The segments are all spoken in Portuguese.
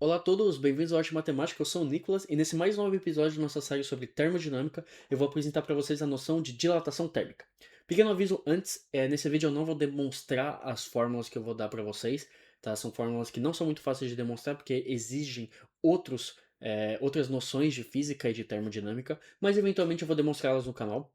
Olá a todos, bem-vindos ao Arte Matemática, eu sou o Nicolas e nesse mais novo episódio da nossa série sobre termodinâmica eu vou apresentar para vocês a noção de dilatação térmica. Pequeno aviso antes, nesse vídeo eu não vou demonstrar as fórmulas que eu vou dar para vocês, tá? São fórmulas que não são muito fáceis de demonstrar porque exigem outras noções de física e de termodinâmica, mas eventualmente eu vou demonstrá-las no canal.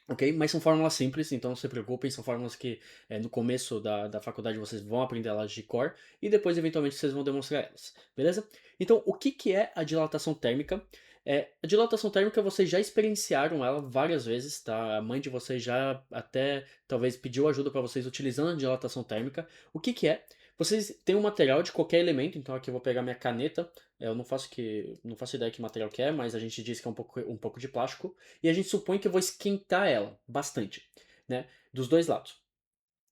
Ok? Mas são fórmulas simples, então não se preocupem, são fórmulas que no começo da faculdade vocês vão aprender elas de cor e depois eventualmente vocês vão demonstrar elas, beleza? Então, o que que é a dilatação térmica? A dilatação térmica vocês já experienciaram ela várias vezes, tá? A mãe de vocês já até talvez pediu ajuda para vocês utilizando a dilatação térmica. O que que é? Vocês têm um material de qualquer elemento, então aqui eu vou pegar minha caneta, não faço ideia que material que é, mas a gente diz que é um pouco de plástico e a gente supõe que eu vou esquentar ela bastante, né? Dos dois lados.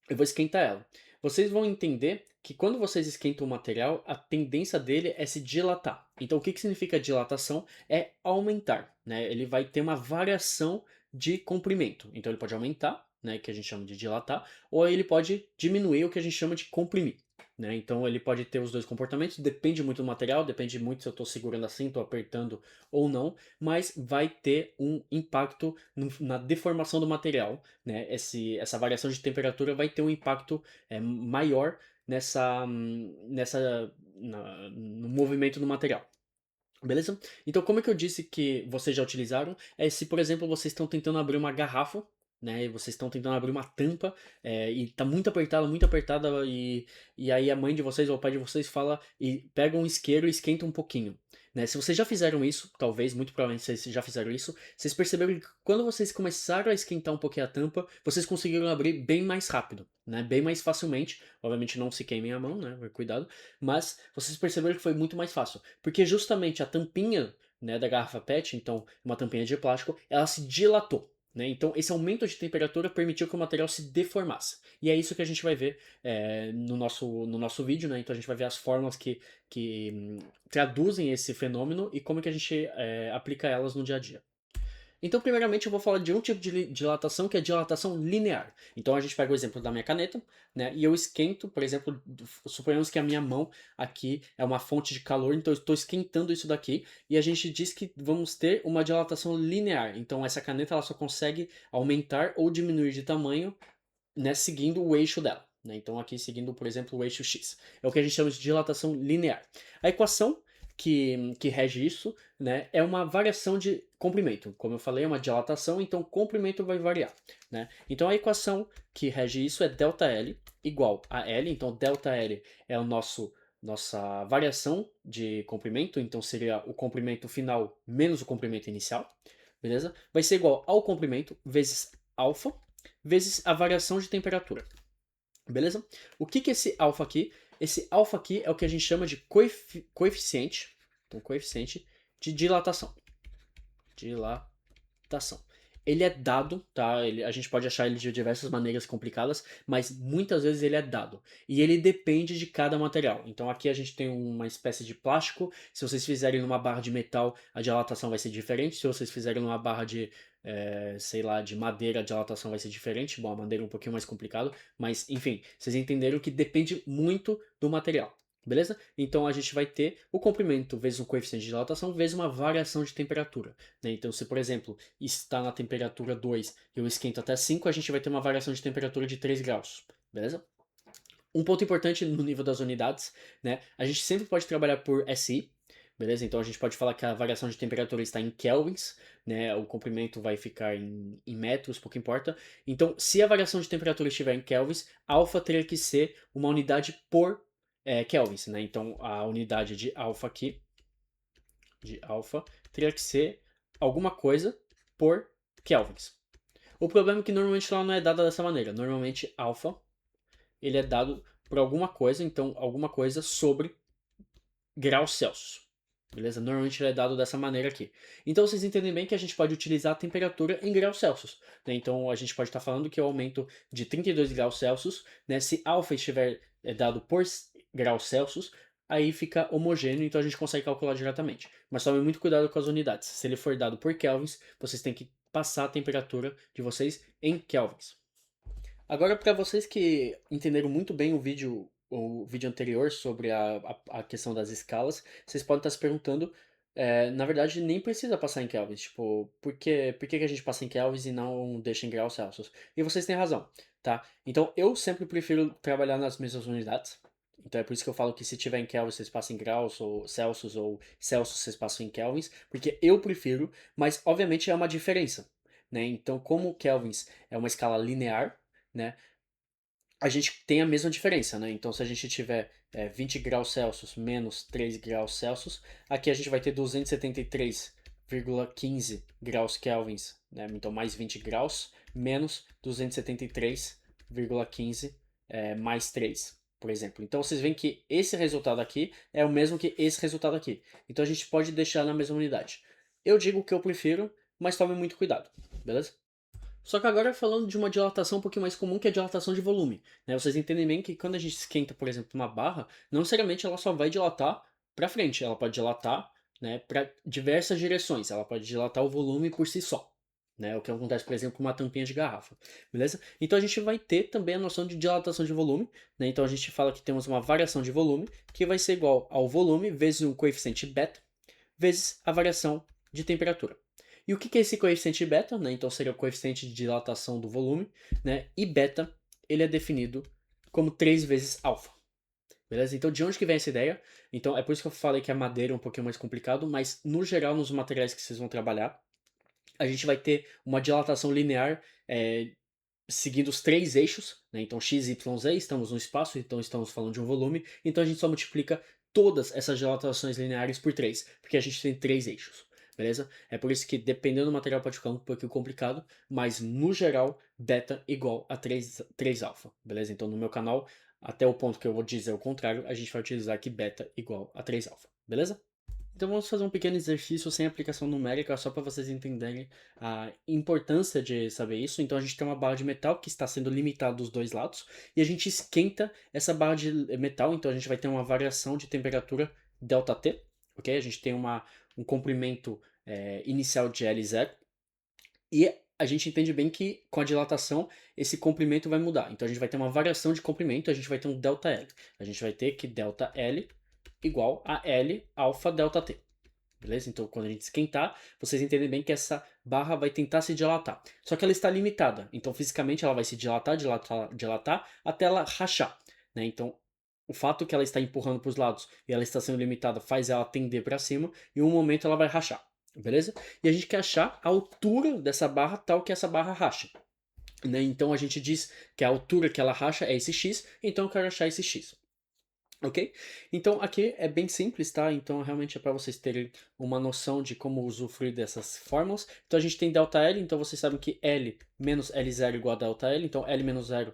Eu vou esquentar ela. Vocês vão entender que quando vocês esquentam o material, a tendência dele é se dilatar. Então, o que que significa dilatação? É aumentar, né? Ele vai ter uma variação de comprimento. Então, ele pode aumentar, né, que a gente chama de dilatar, ou ele pode diminuir, o que a gente chama de comprimir. Né? Então ele pode ter os dois comportamentos, depende muito do material, depende muito se eu estou segurando assim, estou apertando ou não, mas vai ter um impacto na deformação do material, né? Essa variação de temperatura vai ter um impacto maior no movimento do material. Beleza? Então, como é que eu disse que vocês já utilizaram? Se, por exemplo, vocês estão tentando abrir uma garrafa, né? E vocês estão tentando abrir uma tampa, e tá muito apertada, e aí a mãe de vocês ou o pai de vocês fala e pega um isqueiro e esquenta um pouquinho. Né? Se vocês já fizeram isso, talvez, muito provavelmente vocês já fizeram isso, vocês perceberam que quando vocês começaram a esquentar um pouquinho a tampa, vocês conseguiram abrir bem mais rápido, né? Bem mais facilmente. Obviamente não se queimem a mão, né? Cuidado. Mas vocês perceberam que foi muito mais fácil. Porque justamente a tampinha, né, da garrafa PET, então uma tampinha de plástico, ela se dilatou. Né? Então, esse aumento de temperatura permitiu que o material se deformasse. E é isso que a gente vai ver no nosso vídeo. Né? Então, a gente vai ver as fórmulas que traduzem esse fenômeno e como que a gente aplica elas no dia a dia. Então, primeiramente, eu vou falar de um tipo de dilatação que é dilatação linear. Então, a gente pega o exemplo da minha caneta, né? E eu esquento, por exemplo, suponhamos que a minha mão aqui é uma fonte de calor, então eu estou esquentando isso daqui, e a gente diz que vamos ter uma dilatação linear. Então, essa caneta ela só consegue aumentar ou diminuir de tamanho, né, seguindo o eixo dela. Né? Então, aqui seguindo, por exemplo, o eixo X. É o que a gente chama de dilatação linear. A equação que rege isso, né, é uma variação de comprimento. Como eu falei, é uma dilatação, então o comprimento vai variar. Né? Então, a equação que rege isso é ΔL igual a L. Então, ΔL é nossa variação de comprimento, então seria o comprimento final menos o comprimento inicial, beleza? Vai ser igual ao comprimento vezes alfa vezes a variação de temperatura. Beleza? O que que é esse alfa aqui? Esse alfa aqui é o que a gente chama de coeficiente, então coeficiente de dilatação. Dilatação. Ele é dado, tá? A gente pode achar ele de diversas maneiras complicadas, mas muitas vezes ele é dado. E ele depende de cada material. Então aqui a gente tem uma espécie de plástico. Se vocês fizerem numa barra de metal, a dilatação vai ser diferente. Se vocês fizerem numa barra de, sei lá, de madeira, a dilatação vai ser diferente. Bom, a madeira é um pouquinho mais complicado, mas enfim, vocês entenderam que depende muito do material. Beleza? Então a gente vai ter o comprimento vezes um coeficiente de dilatação vezes uma variação de temperatura. Né? Então, se por exemplo está na temperatura 2 e eu esquento até 5, a gente vai ter uma variação de temperatura de 3 graus. Beleza? Um ponto importante no nível das unidades, né? A gente sempre pode trabalhar por SI, beleza? Então a gente pode falar que a variação de temperatura está em kelvins, né? O comprimento vai ficar em metros, pouco importa. Então, se a variação de temperatura estiver em kelvins, alfa teria que ser uma unidade por kelvins, né? Então a unidade de alfa aqui, de alfa, teria que ser alguma coisa por kelvins. O problema é que normalmente ela não é dada dessa maneira. Normalmente alfa ele é dado por alguma coisa, então alguma coisa sobre graus Celsius. Beleza? Normalmente ele é dado dessa maneira aqui. Então vocês entendem bem que a gente pode utilizar a temperatura em graus Celsius. Né? Então a gente pode estar falando que o aumento de 32 graus Celsius, né, se alfa estiver dado por graus Celsius, aí fica homogêneo, então a gente consegue calcular diretamente. Mas tome muito cuidado com as unidades. Se ele for dado por kelvins, vocês têm que passar a temperatura de vocês em kelvins. Agora, para vocês que entenderam muito bem o vídeo anterior sobre a questão das escalas, vocês podem estar se perguntando, na verdade nem precisa passar em kelvins, tipo, por que que a gente passa em kelvins e não deixa em graus Celsius? E vocês têm razão, tá? Então eu sempre prefiro trabalhar nas mesmas unidades, então é por isso que eu falo que se tiver em kelvins vocês passam em graus, ou Celsius vocês passam em kelvins, porque eu prefiro, mas obviamente é uma diferença, né? Então como kelvins é uma escala linear, né? A gente tem a mesma diferença, né? Então, se a gente tiver 20 graus Celsius menos 3 graus Celsius, aqui a gente vai ter 273,15 graus Kelvins, né? Então, mais 20 graus menos 273,15 mais 3, por exemplo. Então, vocês veem que esse resultado aqui é o mesmo que esse resultado aqui. Então, a gente pode deixar na mesma unidade. Eu digo o que eu prefiro, mas tome muito cuidado, beleza? Só que agora falando de uma dilatação um pouquinho mais comum, que é a dilatação de volume. Né? Vocês entendem bem que quando a gente esquenta, por exemplo, uma barra, não necessariamente ela só vai dilatar para frente, ela pode dilatar, né, para diversas direções, ela pode dilatar o volume por si só. Né, o que acontece, por exemplo, com uma tampinha de garrafa, beleza? Então a gente vai ter também a noção de dilatação de volume, né? Então a gente fala que temos uma variação de volume que vai ser igual ao volume vezes um coeficiente beta vezes a variação de temperatura. E o que é esse coeficiente beta? Né? Então seria o coeficiente de dilatação do volume, né? E beta ele é definido como 3 vezes alfa. Beleza? Então de onde que vem essa ideia? Então é por isso que eu falei que a madeira é um pouquinho mais complicado, mas no geral nos materiais que vocês vão trabalhar, a gente vai ter uma dilatação linear seguindo os três eixos, né? Então x, y, z, estamos no espaço, então estamos falando de um volume, então a gente só multiplica todas essas dilatações lineares por 3, porque a gente tem três eixos, beleza? É por isso que dependendo do material pode ficar um pouquinho complicado, mas no geral, beta igual a 3 alfa, beleza? Então no meu canal, até o ponto que eu vou dizer o contrário, a gente vai utilizar que beta igual a 3 alfa, beleza? Então vamos fazer um pequeno exercício sem aplicação numérica, só para vocês entenderem a importância de saber isso. Então a gente tem uma barra de metal que está sendo limitada dos dois lados e a gente esquenta essa barra de metal, então a gente vai ter uma variação de temperatura ΔT, ok? A gente tem um comprimento inicial de L0 e a gente entende bem que com a dilatação esse comprimento vai mudar. Então a gente vai ter uma variação de comprimento, a gente vai ter um ΔL. A gente vai ter que ΔL igual a L alfa delta T. Beleza? Então, quando a gente esquentar, vocês entendem bem que essa barra vai tentar se dilatar. Só que ela está limitada. Então, fisicamente, ela vai se dilatar, dilatar, dilatar, até ela rachar. Né? Então, o fato que ela está empurrando para os lados e ela está sendo limitada faz ela tender para cima e em um momento ela vai rachar. Beleza? E a gente quer achar a altura dessa barra tal que essa barra racha. Né? Então, a gente diz que a altura que ela racha é esse x, então eu quero achar esse x. Ok? Então aqui é bem simples, tá? Então realmente é para vocês terem uma noção de como usufruir dessas fórmulas. Então a gente tem ΔL, então vocês sabem que L menos L0 igual a ΔL, então L menos 0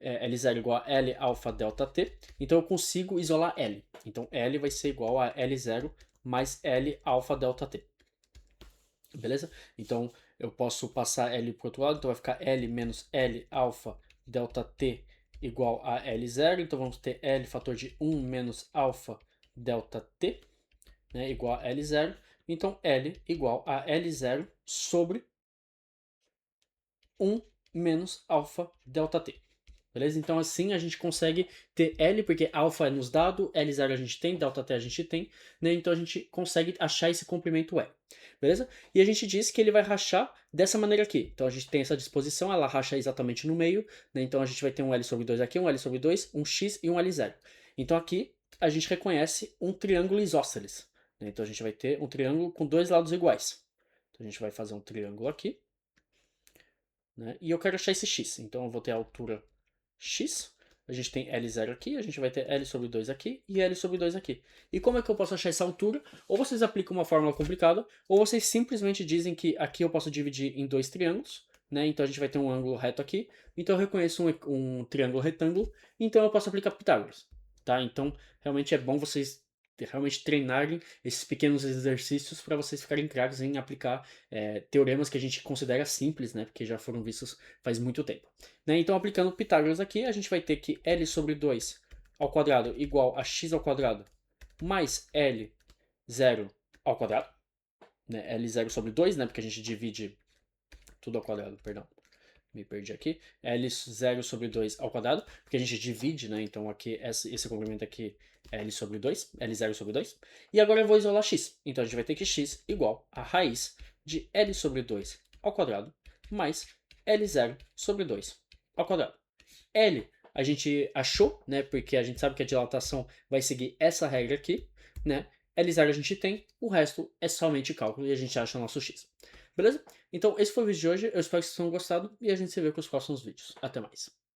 L0 igual a L alfa delta T. Então eu consigo isolar L. Então L vai ser igual a L0 mais L alfa delta T. Beleza? Então eu posso passar L para o outro lado, então vai ficar L menos L alfa delta T igual a L0, então vamos ter L fator de 1 menos alfa delta T, né, igual a L0, então L igual a L0 sobre 1 menos alfa delta T. Beleza? Então assim a gente consegue ter L, porque alfa é nos dado, L0 a gente tem, delta T a gente tem, né? Então a gente consegue achar esse comprimento L. Beleza? E a gente diz que ele vai rachar dessa maneira aqui. Então a gente tem essa disposição, ela racha exatamente no meio, né? Então a gente vai ter um L sobre 2 aqui, um L sobre 2, um X e um L0. Então aqui a gente reconhece um triângulo isósceles. Né? Então a gente vai ter um triângulo com dois lados iguais. Então a gente vai fazer um triângulo aqui, né? E eu quero achar esse X. Então eu vou ter a altura x, a gente tem L0 aqui, a gente vai ter L sobre 2 aqui e L sobre 2 aqui. E como é que eu posso achar essa altura? Ou vocês aplicam uma fórmula complicada, ou vocês simplesmente dizem que aqui eu posso dividir em dois triângulos, né? Então a gente vai ter um ângulo reto aqui, então eu reconheço um triângulo retângulo, então eu posso aplicar Pitágoras, tá? Então realmente é bom vocês realmente treinarem esses pequenos exercícios para vocês ficarem craques em aplicar teoremas que a gente considera simples, né? Porque já foram vistos faz muito tempo. Né? Então, aplicando Pitágoras aqui, a gente vai ter que L sobre 2 ao quadrado igual a x ao quadrado mais L0 ao quadrado. Né? L0 sobre 2, né? Porque a gente divide tudo ao quadrado, perdão. me perdi aqui, L0 sobre 2 ao quadrado, porque a gente divide, né? Então aqui esse comprimento aqui é L sobre 2, L0 sobre 2. E agora eu vou isolar x. Então a gente vai ter que x igual a raiz de L sobre 2 ao quadrado mais L0 sobre 2 ao quadrado. L a gente achou, né? Porque a gente sabe que a dilatação vai seguir essa regra aqui, né? L0 a gente tem, o resto é somente cálculo e a gente acha o nosso x. Beleza? Então esse foi o vídeo de hoje, eu espero que vocês tenham gostado e a gente se vê com os próximos vídeos. Até mais.